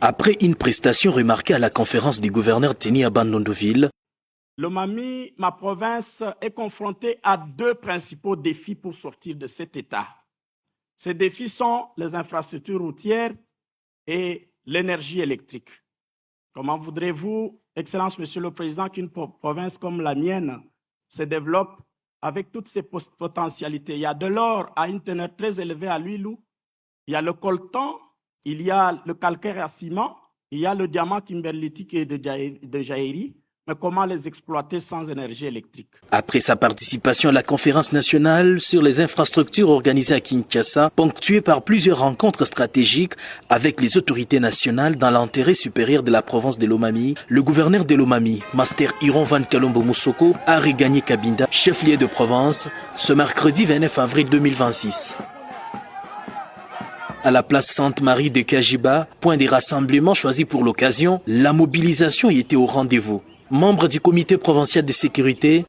Après une prestation remarquée à la conférence des gouverneurs tenue à Bandondoville, Lomami, ma province, est confrontée à deux principaux défis pour sortir de cet état. Ces défis sont les infrastructures routières et l'énergie électrique. Comment voudrez-vous, Excellence Monsieur le Président, qu'une province comme la mienne se développe avec toutes ses potentialités? Il y a de l'or à une teneur très élevée à Luilou, il y a le coltan, il y a le calcaire à ciment, il y a le diamant kimberlitique et de Jaïri. Mais comment les exploiter sans énergie électrique? Après sa participation à la conférence nationale sur les infrastructures organisée à Kinshasa, ponctuée par plusieurs rencontres stratégiques avec les autorités nationales dans l'intérêt supérieur de la province de Lomami, le gouverneur de Lomami, Master Iron Van Kalombo Moussoko, a regagné Kabinda, chef-lieu de province, ce mercredi 29 avril 2026. À la place Sainte-Marie de Kajiba, point de rassemblement choisi pour l'occasion, la mobilisation y était au rendez-vous. Membres du comité provincial de sécurité,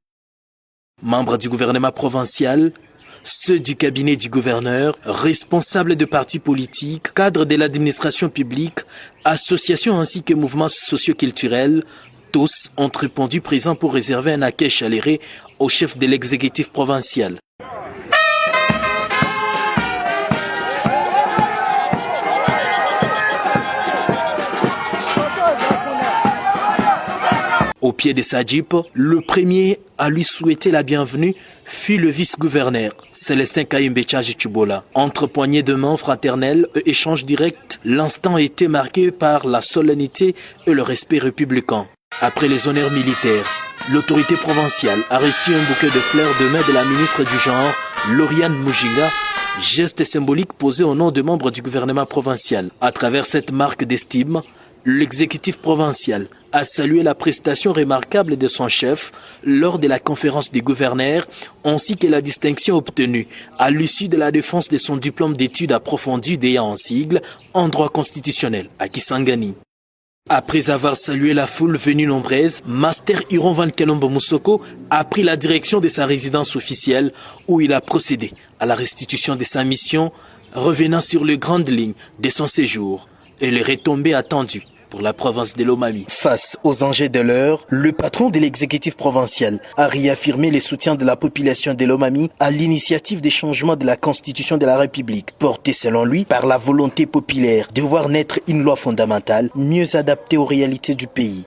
membres du gouvernement provincial, ceux du cabinet du gouverneur, responsables de partis politiques, cadres de l'administration publique, associations ainsi que mouvements socioculturels, tous ont répondu présents pour réserver un accueil chaleureux au chef de l'exécutif provincial. Au pied de sa jeep, le premier à lui souhaiter la bienvenue fut le vice-gouverneur, Célestin Kayembechaji Chubola. Entre poignées de main fraternelles et échanges directs, l'instant était marqué par la solennité et le respect républicain. Après les honneurs militaires, l'autorité provinciale a reçu un bouquet de fleurs de main de la ministre du Genre, Lauriane Mujinga, geste symbolique posé au nom de membres du gouvernement provincial. À travers cette marque d'estime, l'exécutif provincial a salué la prestation remarquable de son chef lors de la conférence des gouverneurs ainsi que la distinction obtenue à l'issue de la défense de son diplôme d'études approfondies d'ayant en sigle en droit constitutionnel à Kisangani. Après avoir salué la foule venue nombreuse, Master Iron Van Kalombo Moussoko a pris la direction de sa résidence officielle où il a procédé à la restitution de sa mission, revenant sur les grandes lignes de son séjour et les retombées attendues pour la province de Lomami. Face aux enjeux de l'heure, le patron de l'exécutif provincial a réaffirmé le soutien de la population de Lomami à l'initiative des changements de la constitution de la République, portée selon lui par la volonté populaire de voir naître une loi fondamentale mieux adaptée aux réalités du pays.